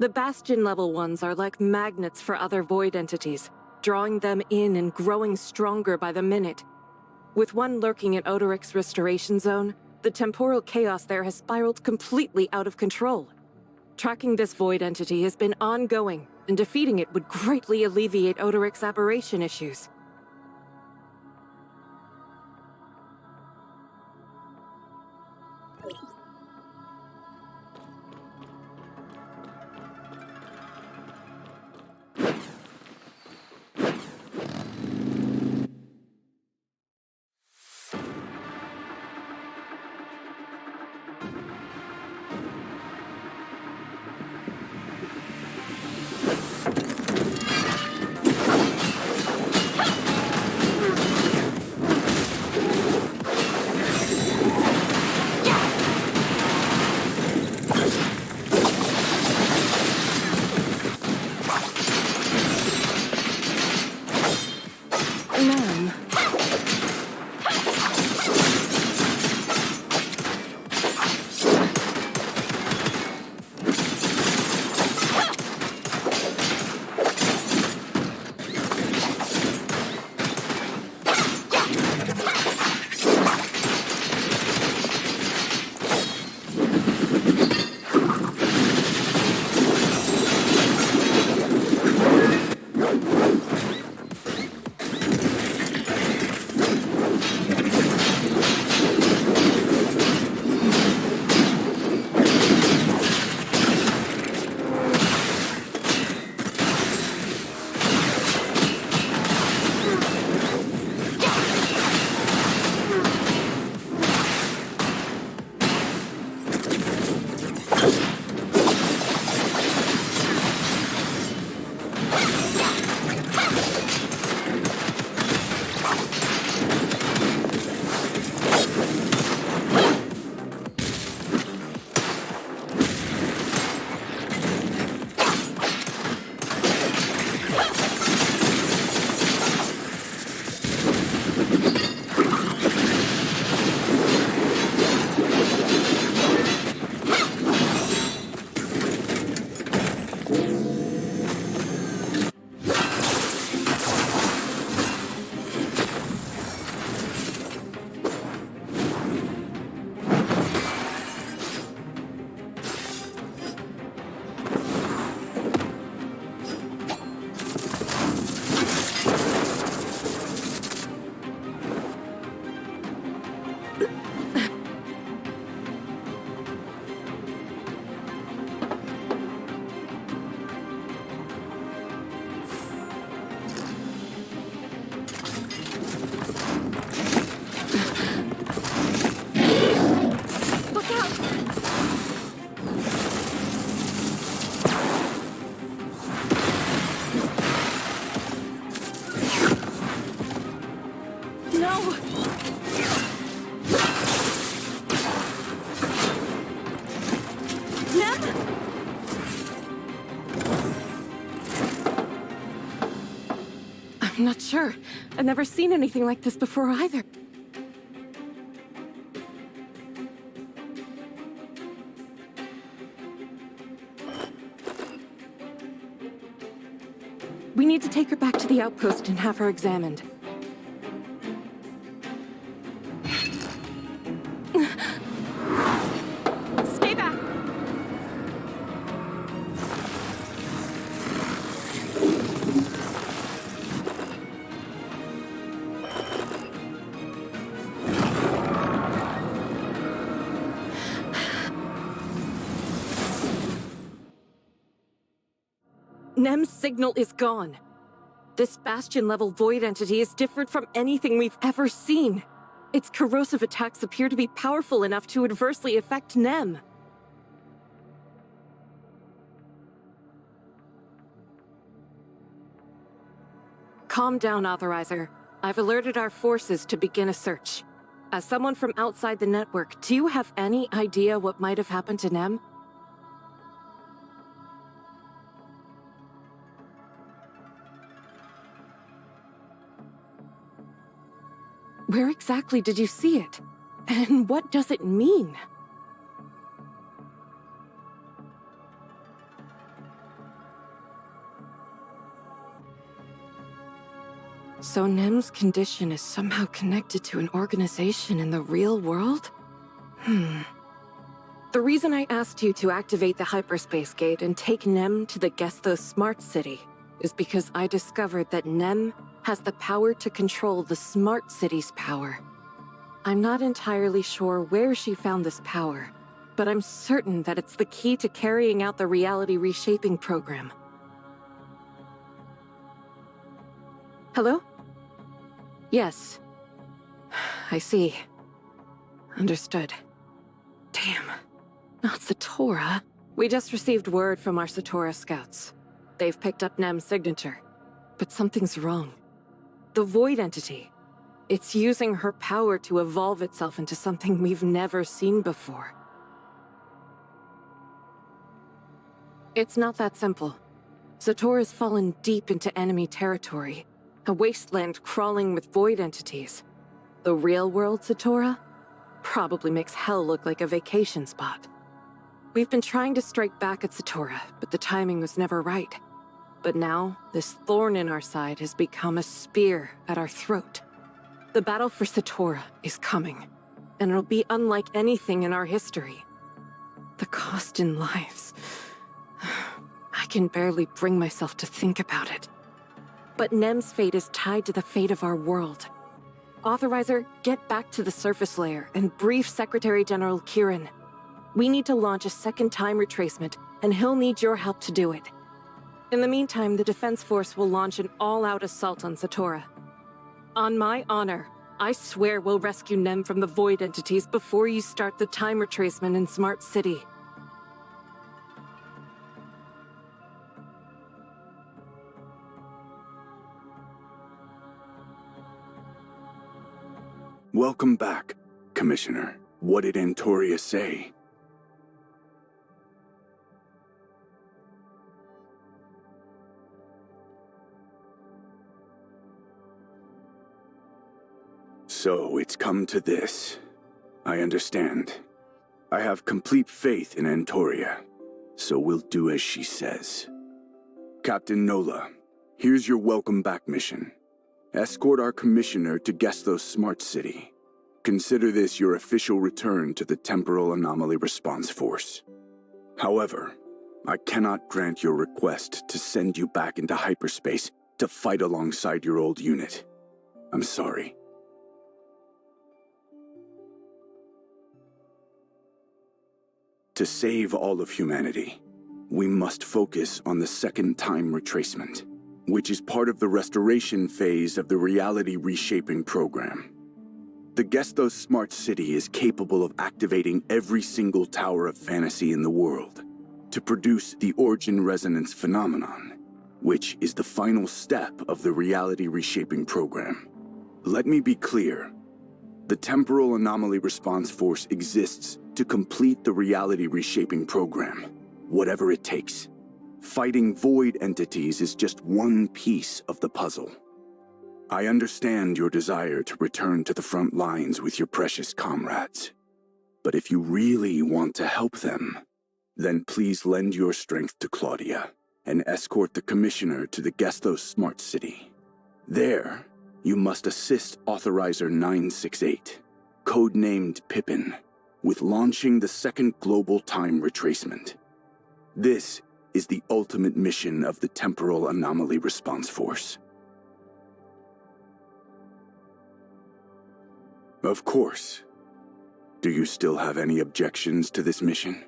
The Bastion-level ones are like magnets for other void entities, drawing them in and growing stronger by the minute. With one lurking in Odoric's restoration zone, the temporal chaos there has spiraled completely out of control. Tracking this void entity has been ongoing, and defeating it would greatly alleviate Odoric's aberration issues. I'm not sure. I've never seen anything like this before either. We need to take her back to the outpost and have her examined. Stay back! Nem's signal is gone. This Bastion-level void entity is different from anything we've ever seen. Its corrosive attacks appear to be powerful enough to adversely affect Nem. Calm down, Authorizer. I've alerted our forces to begin a search. As someone from outside the network, do you have any idea what might have happened to Nem? Where exactly did you see it? And what does it mean? So Nem's condition is somehow connected to an organization in the real world? The reason I asked you to activate the hyperspace gate and take Nem to the Gesthos Smart City is because I discovered that Nem has the power to control the Smart City's power. I'm not entirely sure where she found this power, but I'm certain that it's the key to carrying out the reality reshaping program. Hello? Yes. I see. Understood. Damn. Not Satora. We just received word from our Satora scouts. They've picked up Nem's signature. But something's wrong. The Void Entity. It's using her power to evolve itself into something we've never seen before. It's not that simple. Satora's fallen deep into enemy territory. A wasteland crawling with Void entities. The real world Satora? Probably makes hell look like a vacation spot. We've been trying to strike back at Satora, but the timing was never right. But now, this thorn in our side has become a spear at our throat. The battle for Satora is coming, and it'll be unlike anything in our history. The cost in lives. I can barely bring myself to think about it. But Nem's fate is tied to the fate of our world. Authorizer, get back to the surface layer and brief Secretary General Kieran. We need to launch a second time retracement, and he'll need your help to do it. In the meantime, the Defense Force will launch an all-out assault on Satora. On my honor, I swear we'll rescue Nem from the Void entities before you start the time retracement in Smart City. Welcome back, Commissioner. What did Antoria say? So it's come to this. I understand. I have complete faith in Antoria, so we'll do as she says. Captain Nola, here's your welcome back mission. Escort our commissioner to Gesthos Smart City. Consider this your official return to the Temporal Anomaly Response Force. However, I cannot grant your request to send you back into hyperspace to fight alongside your old unit. I'm sorry. To save all of humanity, we must focus on the second time retracement, which is part of the restoration phase of the reality reshaping program. The Gesthos Smart City is capable of activating every single tower of fantasy in the world to produce the origin resonance phenomenon, which is the final step of the reality reshaping program. Let me be clear. The Temporal Anomaly Response Force exists to complete the reality reshaping program, whatever it takes. Fighting void entities is just one piece of the puzzle. I understand your desire to return to the front lines with your precious comrades. But if you really want to help them, then please lend your strength to Claudia and escort the Commissioner to the Gesthos Smart City. There, you must assist Authorizer 968, codenamed Pippin, with launching the second global time retracement. This is the ultimate mission of the Temporal Anomaly Response Force. Of course. Do you still have any objections to this mission?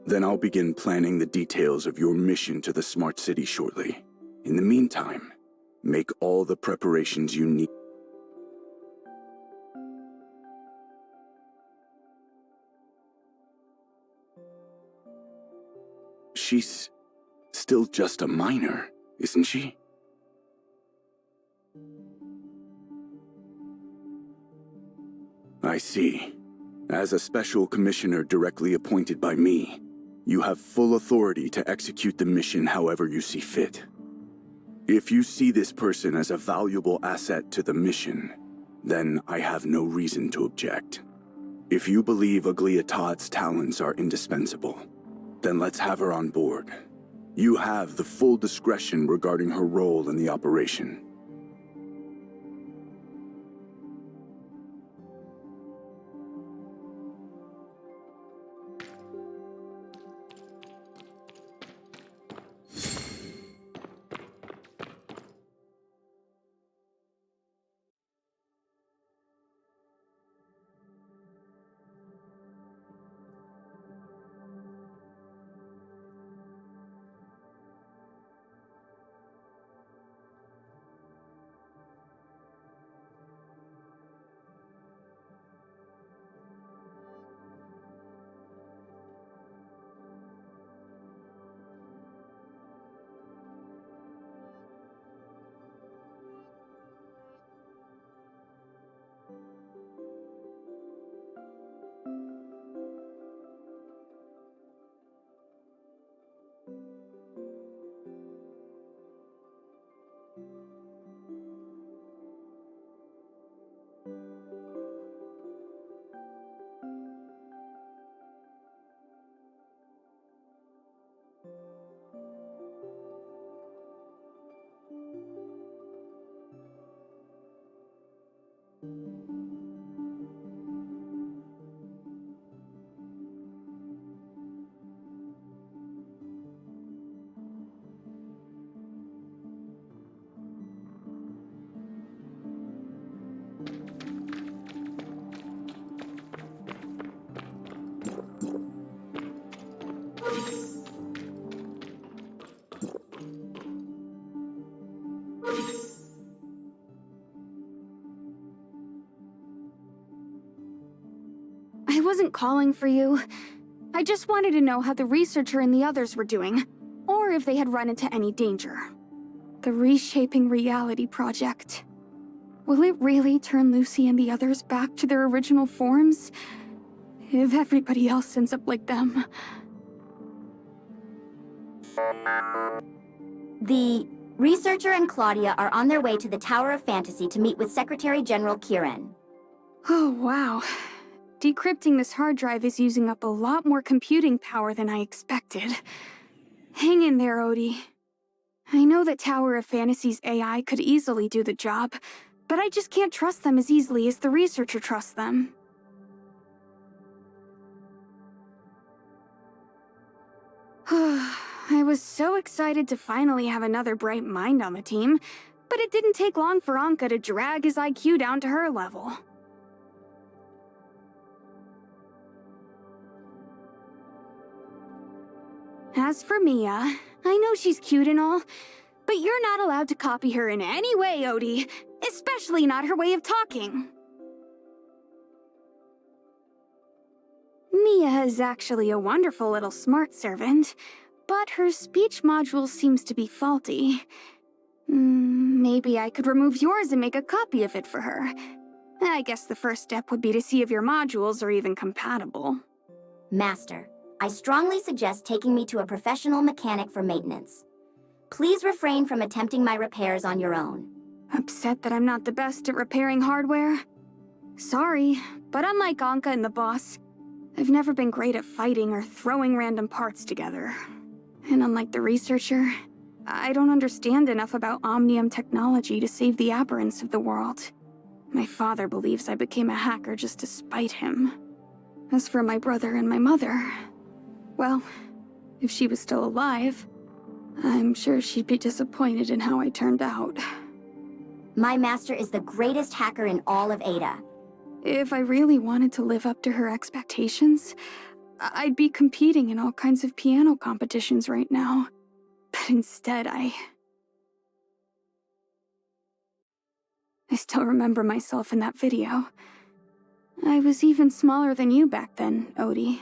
Then I'll begin planning the details of your mission to the Smart City shortly. In the meantime, make all the preparations you need. She's still just a minor, isn't she? I see. As a special commissioner directly appointed by me, you have full authority to execute the mission however you see fit. If you see this person as a valuable asset to the mission, then I have no reason to object. If you believe Agliatad's talents are indispensable, then let's have her on board. You have the full discretion regarding her role in the operation. I wasn't calling for you. I just wanted to know how the researcher and the others were doing, or if they had run into any danger. The Reshaping Reality project. Will it really turn Lucy and the others back to their original forms? If everybody else ends up like them. The researcher and Claudia are on their way to the Tower of Fantasy to meet with Secretary General Kieran. Oh, wow. Decrypting this hard drive is using up a lot more computing power than I expected. Hang in there, Odie. I know that Tower of Fantasy's AI could easily do the job, but I just can't trust them as easily as the researcher trusts them. I was so excited to finally have another bright mind on the team, but it didn't take long for Anka to drag his IQ down to her level. As for Mia, I know she's cute and all, but you're not allowed to copy her in any way, Odie, especially not her way of talking. Mia is actually a wonderful little smart servant, but her speech module seems to be faulty. Maybe I could remove yours and make a copy of it for her. I guess the first step would be to see if your modules are even compatible. Master, I strongly suggest taking me to a professional mechanic for maintenance. Please refrain from attempting my repairs on your own. Upset that I'm not the best at repairing hardware? Sorry, but unlike Anka and the boss, I've never been great at fighting or throwing random parts together. And unlike the researcher, I don't understand enough about Omnium technology to save the aberrants of the world. My father believes I became a hacker just to spite him. As for my brother and my mother, well, if she was still alive, I'm sure she'd be disappointed in how I turned out. My master is the greatest hacker in all of Ada. If I really wanted to live up to her expectations, I'd be competing in all kinds of piano competitions right now. But instead, I still remember myself in that video. I was even smaller than you back then, Odie,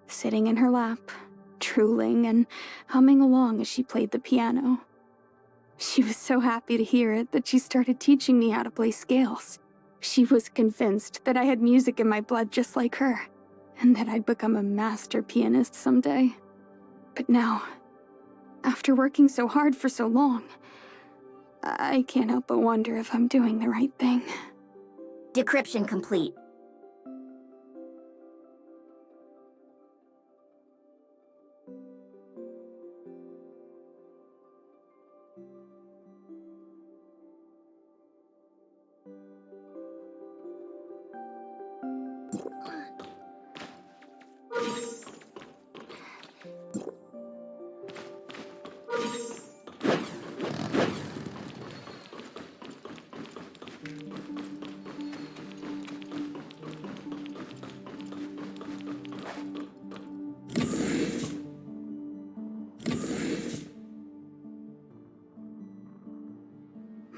sitting in her lap, drooling and humming along as she played the piano. She was so happy to hear it that she started teaching me how to play scales. She was convinced that I had music in my blood just like her, and that I'd become a master pianist someday. But now, after working so hard for so long, I can't help but wonder if I'm doing the right thing. Decryption complete.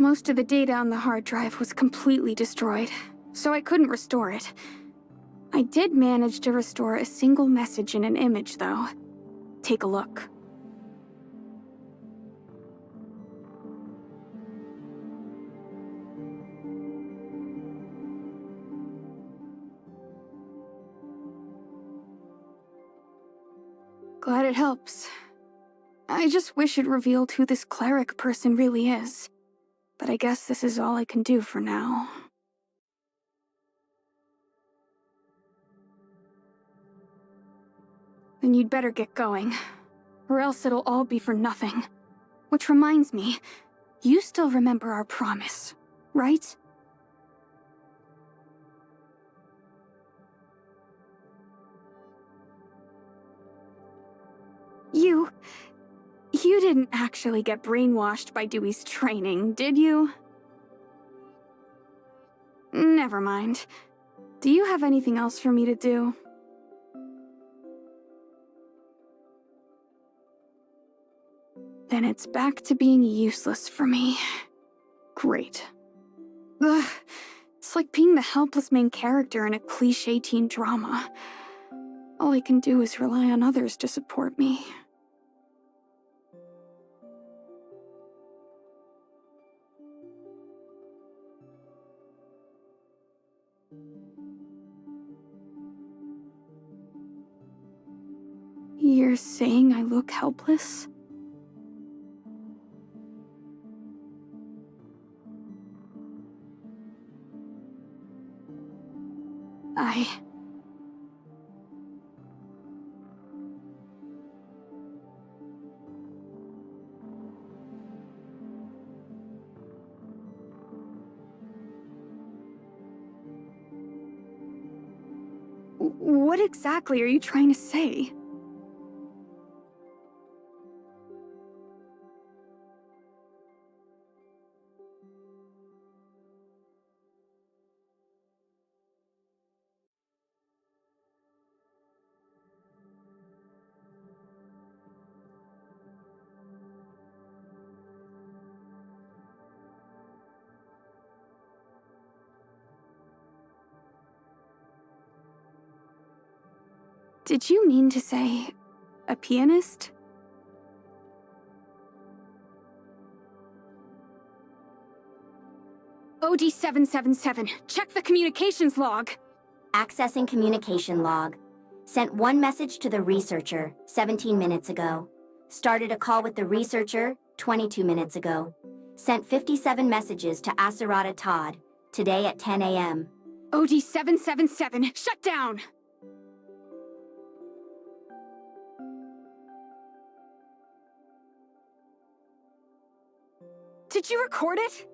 Most of the data on the hard drive was completely destroyed, so I couldn't restore it. I did manage to restore a single message in an image, though. Take a look. Glad it helps. I just wish it revealed who this cleric person really is. But I guess this is all I can do for now. Then you'd better get going, or else it'll all be for nothing. Which reminds me, you still remember our promise, right? You didn't actually get brainwashed by Dewey's training, did you? Never mind. Do you have anything else for me to do? Then it's back to being useless for me. Great. Ugh, it's like being the helpless main character in a cliché teen drama. All I can do is rely on others to support me. You're saying I look helpless? What exactly are you trying to say? Did you mean to say a pianist? OD777, check the communications log. Accessing communication log. Sent one message to the researcher 17 minutes ago. Started a call with the researcher 22 minutes ago. Sent 57 messages to Acerata Todd today at 10 a.m. OD777, shut down! Did you record it?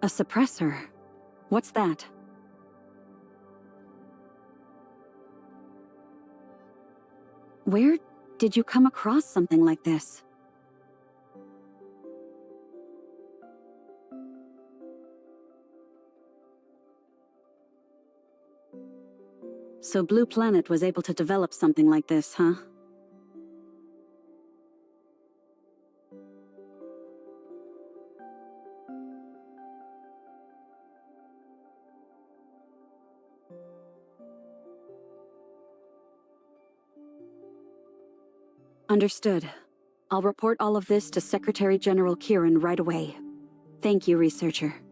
A suppressor? What's that? Where did you come across something like this? So Blue Planet was able to develop something like this, huh? Understood. I'll report all of this to Secretary General Kieran right away. Thank you, researcher.